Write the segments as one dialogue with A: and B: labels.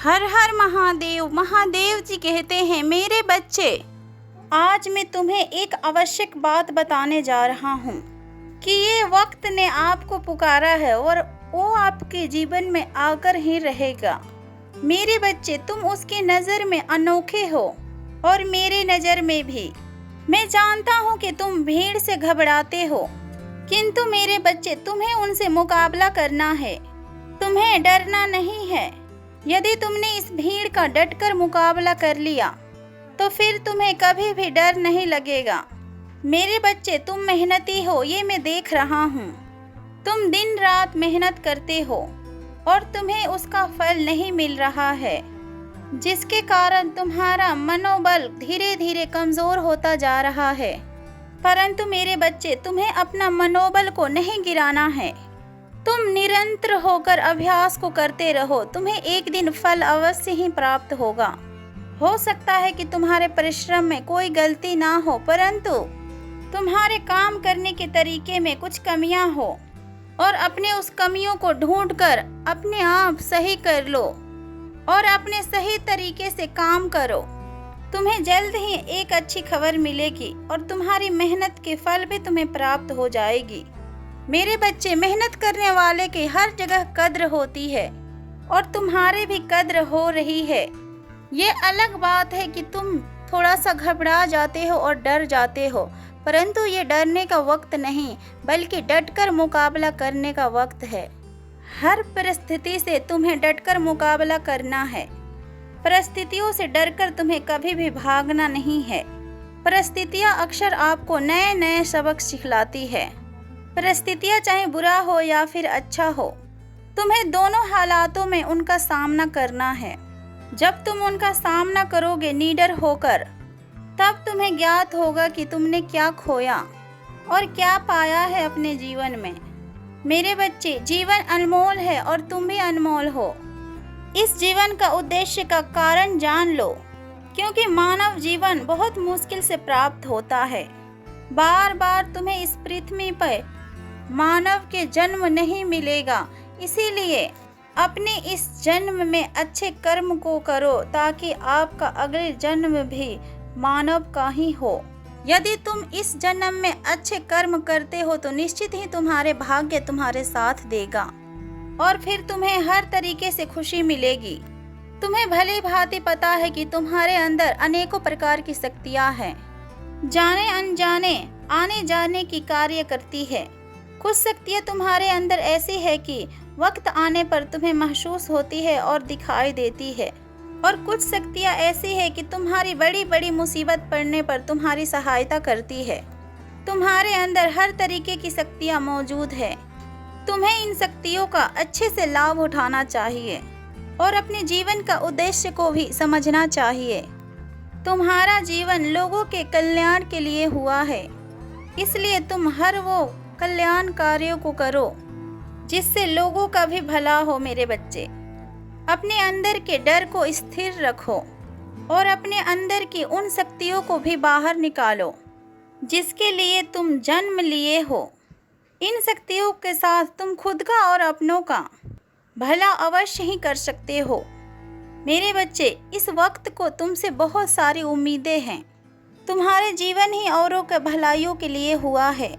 A: हर हर महादेव। महादेव जी कहते हैं, मेरे बच्चे, आज मैं तुम्हें एक आवश्यक बात बताने जा रहा हूँ कि ये वक्त ने आपको पुकारा है और वो आपके जीवन में आकर ही रहेगा। मेरे बच्चे, तुम उसकी नज़र में अनोखे हो और मेरे नज़र में भी। मैं जानता हूँ कि तुम भीड़ से घबराते हो, किंतु मेरे बच्चे, तुम्हें उनसे मुकाबला करना है, तुम्हें डरना नहीं है। यदि तुमने इस भीड़ का डटकर मुकाबला कर लिया तो फिर तुम्हें कभी भी डर नहीं लगेगा। मेरे बच्चे, तुम मेहनती हो, ये मैं देख रहा हूँ। तुम दिन रात मेहनत करते हो और तुम्हें उसका फल नहीं मिल रहा है, जिसके कारण तुम्हारा मनोबल धीरे धीरे कमज़ोर होता जा रहा है। परंतु मेरे बच्चे, तुम्हें अपना मनोबल को नहीं गिराना है। तुम निरंतर होकर अभ्यास को करते रहो, तुम्हें एक दिन फल अवश्य ही प्राप्त होगा। हो सकता है कि तुम्हारे परिश्रम में कोई गलती ना हो, परंतु तुम्हारे काम करने के तरीके में कुछ कमियां हो और अपने उस कमियों को ढूंढकर अपने आप सही कर लो और अपने सही तरीके से काम करो। तुम्हें जल्द ही एक अच्छी खबर मिलेगी और तुम्हारी मेहनत के फल भी तुम्हें प्राप्त हो जाएगी। मेरे बच्चे, मेहनत करने वाले की हर जगह कद्र होती है और तुम्हारे भी कद्र हो रही है। ये अलग बात है कि तुम थोड़ा सा घबरा जाते हो और डर जाते हो, परंतु ये डरने का वक्त नहीं, बल्कि डटकर मुकाबला करने का वक्त है। हर परिस्थिति से तुम्हें डटकर मुकाबला करना है। परिस्थितियों से डरकर तुम्हें कभी भी भागना नहीं है। परिस्थितियाँ अक्सर आपको नए नए सबक सिखलाती है। परिस्थितियाँ चाहे बुरा हो या फिर अच्छा हो, तुम्हें दोनों हालातों में उनका सामना करना है। जब तुम उनका सामना करोगे निडर होकर, तब तुम्हें ज्ञात होगा कि तुमने क्या खोया और क्या पाया है अपने जीवन में। मेरे बच्चे, जीवन अनमोल है और तुम भी अनमोल हो। इस जीवन का उद्देश्य का कारण जान लो, क्योंकि मानव जीवन बहुत मुश्किल से प्राप्त होता है। बार बार तुम्हें इस पृथ्वी पर मानव के जन्म नहीं मिलेगा, इसीलिए अपने इस जन्म में अच्छे कर्म को करो ताकि आपका अगले जन्म भी मानव का ही हो। यदि तुम इस जन्म में अच्छे कर्म करते हो तो निश्चित ही तुम्हारे भाग्य तुम्हारे साथ देगा और फिर तुम्हें हर तरीके से खुशी मिलेगी। तुम्हें भली भांति पता है कि तुम्हारे अंदर अनेकों प्रकार की शक्तियाँ हैं, जाने अनजाने आने जाने की कार्य करती है। कुछ शक्तियाँ तुम्हारे अंदर ऐसी है कि वक्त आने पर तुम्हें महसूस होती है और दिखाई देती है, और कुछ शक्तियाँ ऐसी है कि तुम्हारी बड़ी बड़ी मुसीबत पड़ने पर तुम्हारी सहायता करती है। तुम्हारे अंदर हर तरीके की शक्तियाँ मौजूद है। तुम्हें इन शक्तियों का अच्छे से लाभ उठाना चाहिए और अपने जीवन का उद्देश्य को भी समझना चाहिए। तुम्हारा जीवन लोगों के कल्याण के लिए हुआ है, इसलिए तुम हर वो कल्याण कार्यों को करो जिससे लोगों का भी भला हो। मेरे बच्चे, अपने अंदर के डर को स्थिर रखो और अपने अंदर की उन शक्तियों को भी बाहर निकालो जिसके लिए तुम जन्म लिए हो। इन शक्तियों के साथ तुम खुद का और अपनों का भला अवश्य ही कर सकते हो। मेरे बच्चे, इस वक्त को तुमसे बहुत सारी उम्मीदें हैं। तुम्हारे जीवन ही औरों के भलाइयों के लिए हुआ है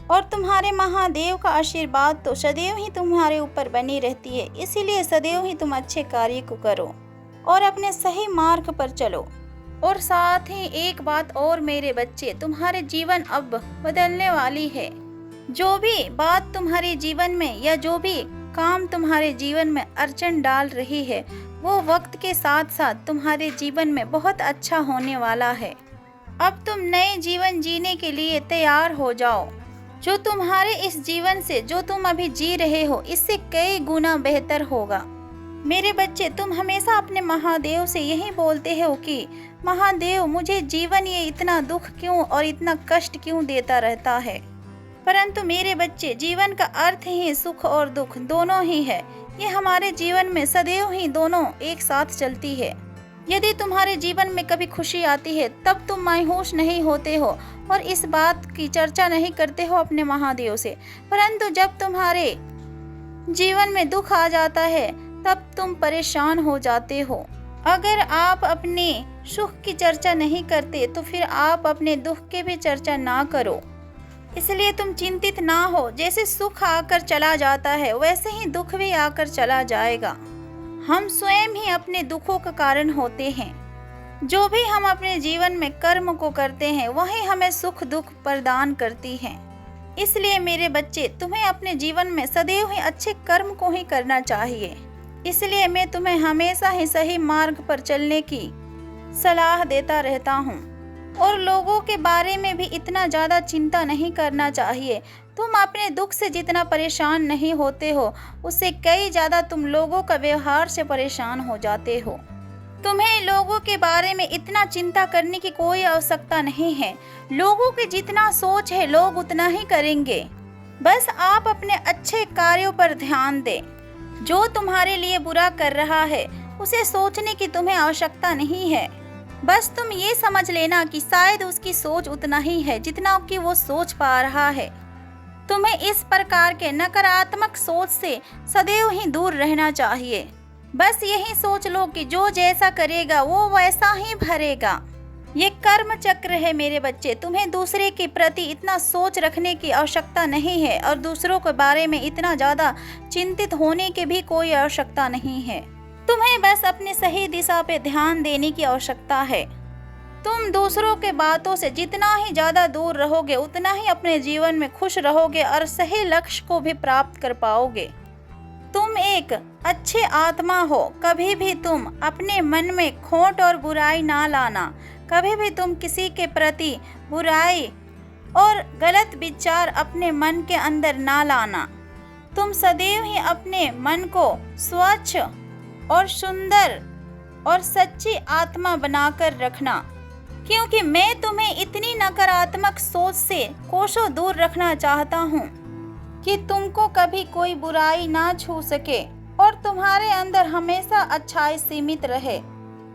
A: और तुम्हारे महादेव का आशीर्वाद तो सदैव ही तुम्हारे ऊपर बनी रहती है। इसीलिए सदैव ही तुम अच्छे कार्य को करो और अपने सही मार्ग पर चलो। और साथ ही एक बात और मेरे बच्चे, तुम्हारे जीवन अब बदलने वाली है। जो भी बात तुम्हारे जीवन में या जो भी काम तुम्हारे जीवन में अड़चन डाल रही है, वो वक्त के साथ साथ तुम्हारे जीवन में बहुत अच्छा होने वाला है। अब तुम नए जीवन जीने के लिए तैयार हो जाओ। जो तुम्हारे इस जीवन से जो तुम अभी जी रहे हो, इससे कई गुना बेहतर होगा। मेरे बच्चे, तुम हमेशा अपने महादेव से यही बोलते हो कि महादेव, मुझे जीवन ये इतना दुख क्यों और इतना कष्ट क्यों देता रहता है। परंतु मेरे बच्चे, जीवन का अर्थ ही सुख और दुख दोनों ही है। ये हमारे जीवन में सदैव ही दोनों एक साथ चलती है। यदि तुम्हारे जीवन में कभी खुशी आती है तब तुम मायूस नहीं होते हो और इस बात की चर्चा नहीं करते हो अपने महादेव से, परंतु जब तुम्हारे जीवन में दुख आ जाता है तब तुम परेशान हो जाते हो। अगर आप अपने सुख की चर्चा नहीं करते तो फिर आप अपने दुख की भी चर्चा ना करो। इसलिए तुम चिंतित ना हो। जैसे सुख आकर चला जाता है वैसे ही दुख भी आकर चला जाएगा। हम स्वयं ही अपने दुखों का कारण होते हैं। जो भी हम अपने जीवन में कर्म को करते हैं वही हमें सुख दुख प्रदान करती है। इसलिए मेरे बच्चे, तुम्हें अपने जीवन में सदैव ही अच्छे कर्म को ही करना चाहिए। इसलिए मैं तुम्हें हमेशा ही सही मार्ग पर चलने की सलाह देता रहता हूँ। और लोगों के बारे में भी इतना ज़्यादा चिंता नहीं करना चाहिए। तुम अपने दुख से जितना परेशान नहीं होते हो उससे कई ज़्यादा तुम लोगों का व्यवहार से परेशान हो जाते हो। तुम्हें लोगों के बारे में इतना चिंता करने की कोई आवश्यकता नहीं है। लोगों की जितना सोच है लोग उतना ही करेंगे। बस आप अपने अच्छे कार्यों पर ध्यान दें। जो तुम्हारे लिए बुरा कर रहा है उसे सोचने की तुम्हें आवश्यकता नहीं है। बस तुम ये समझ लेना कि शायद उसकी सोच उतना ही है जितना कि वो सोच पा रहा है। तुम्हें इस प्रकार के नकारात्मक सोच से सदैव ही दूर रहना चाहिए। बस यही सोच लो कि जो जैसा करेगा वो वैसा ही भरेगा। ये कर्म चक्र है मेरे बच्चे। तुम्हें दूसरे के प्रति इतना सोच रखने की आवश्यकता नहीं है और दूसरों के बारे में इतना ज़्यादा चिंतित होने की भी कोई आवश्यकता नहीं है। तुम्हें बस अपनी सही दिशा पे ध्यान देने की आवश्यकता है। तुम दूसरों के बातों से जितना ही ज़्यादा दूर रहोगे उतना ही अपने जीवन में खुश रहोगे और सही लक्ष्य को भी प्राप्त कर पाओगे। तुम एक अच्छे आत्मा हो। कभी भी तुम अपने मन में खोट और बुराई ना लाना। कभी भी तुम किसी के प्रति बुराई और गलत विचार अपने मन के अंदर ना लाना। तुम सदैव ही अपने मन को स्वच्छ और सुंदर और सच्ची आत्मा बनाकर रखना, क्योंकि मैं तुम्हें इतनी नकारात्मक सोच से कोसों दूर रखना चाहता हूँ कि तुमको कभी कोई बुराई ना छू सके और तुम्हारे अंदर हमेशा अच्छाई सीमित रहे।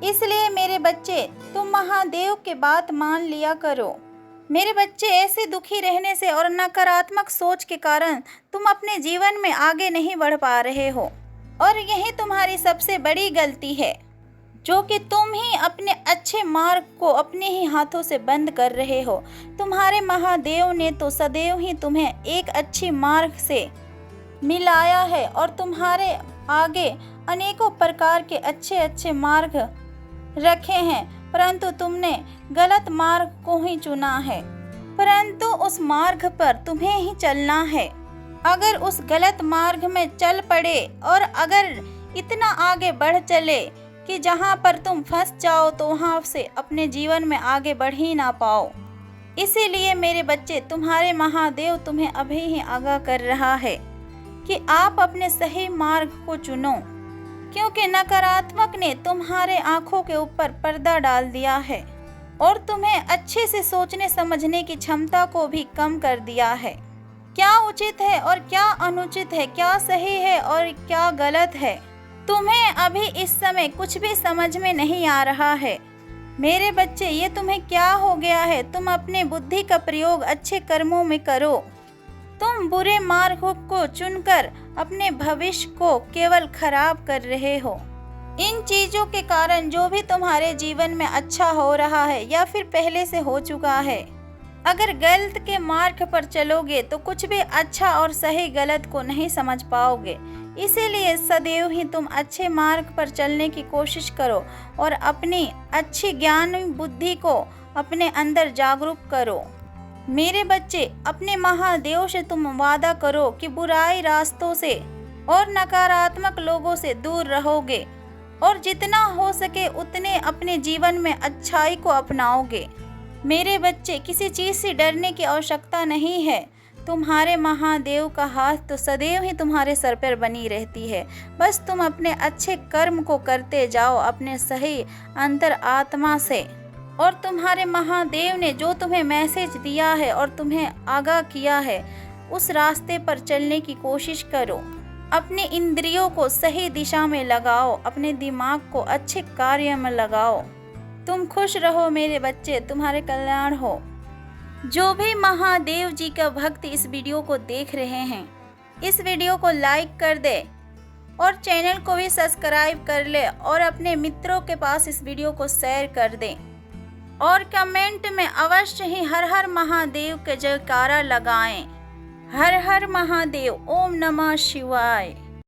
A: इसलिए मेरे बच्चे, तुम महादेव के बात मान लिया करो। मेरे बच्चे, ऐसे दुखी रहने से और नकारात्मक सोच के कारण तुम अपने जीवन में आगे नहीं बढ़ पा रहे हो और यही तुम्हारी सबसे बड़ी गलती है, जो कि तुम ही अपने अच्छे मार्ग को अपने ही हाथों से बंद कर रहे हो। तुम्हारे महादेव ने तो सदैव ही तुम्हें एक अच्छी मार्ग से मिलाया है और तुम्हारे आगे अनेकों प्रकार के अच्छे अच्छे मार्ग रखे हैं, परंतु तुमने गलत मार्ग को ही चुना है। परंतु उस मार्ग पर तुम्हें ही चलना है। अगर उस गलत मार्ग में चल पड़े और अगर इतना आगे बढ़ चले कि जहाँ पर तुम फंस जाओ तो वहाँ से अपने जीवन में आगे बढ़ ही ना पाओ। इसीलिए मेरे बच्चे, तुम्हारे महादेव तुम्हें अभी ही आगाह कर रहा है कि आप अपने सही मार्ग को चुनो, क्योंकि नकारात्मक ने तुम्हारे आंखों के ऊपर पर्दा डाल दिया है और तुम्हें अच्छे से सोचने समझने की क्षमता को भी कम कर दिया है। क्या उचित है और क्या अनुचित है, क्या सही है और क्या गलत है, तुम्हें अभी इस समय कुछ भी समझ में नहीं आ रहा है। मेरे बच्चे, ये तुम्हें क्या हो गया है? तुम अपने बुद्धि का प्रयोग अच्छे कर्मों में करो। तुम बुरे मार्ग को चुनकर अपने भविष्य को केवल खराब कर रहे हो। इन चीजों के कारण जो भी तुम्हारे जीवन में अच्छा हो रहा है या फिर पहले से हो चुका है, अगर गलत के मार्ग पर चलोगे तो कुछ भी अच्छा और सही गलत को नहीं समझ पाओगे। इसीलिए सदैव ही तुम अच्छे मार्ग पर चलने की कोशिश करो और अपनी अच्छी ज्ञान बुद्धि को अपने अंदर जागरूक करो। मेरे बच्चे, अपने महादेव से तुम वादा करो कि बुराई रास्तों से और नकारात्मक लोगों से दूर रहोगे और जितना हो सके उतने अपने जीवन में अच्छाई को अपनाओगे। मेरे बच्चे, किसी चीज़ से डरने की आवश्यकता नहीं है। तुम्हारे महादेव का हाथ तो सदैव ही तुम्हारे सर पर बनी रहती है। बस तुम अपने अच्छे कर्म को करते जाओ अपने सही अंतर आत्मा से, और तुम्हारे महादेव ने जो तुम्हें मैसेज दिया है और तुम्हें आगाह किया है उस रास्ते पर चलने की कोशिश करो। अपने इंद्रियों को सही दिशा में लगाओ, अपने दिमाग को अच्छे कार्य में लगाओ। तुम खुश रहो मेरे बच्चे, तुम्हारे कल्याण हो। जो भी महादेव जी का भक्त इस वीडियो को देख रहे हैं, इस वीडियो को लाइक कर दे और चैनल को भी सब्सक्राइब कर ले और अपने मित्रों के पास इस वीडियो को शेयर कर दें और कमेंट में अवश्य ही हर हर महादेव के जयकारा लगाएं। हर हर महादेव। ओम नमः शिवाय।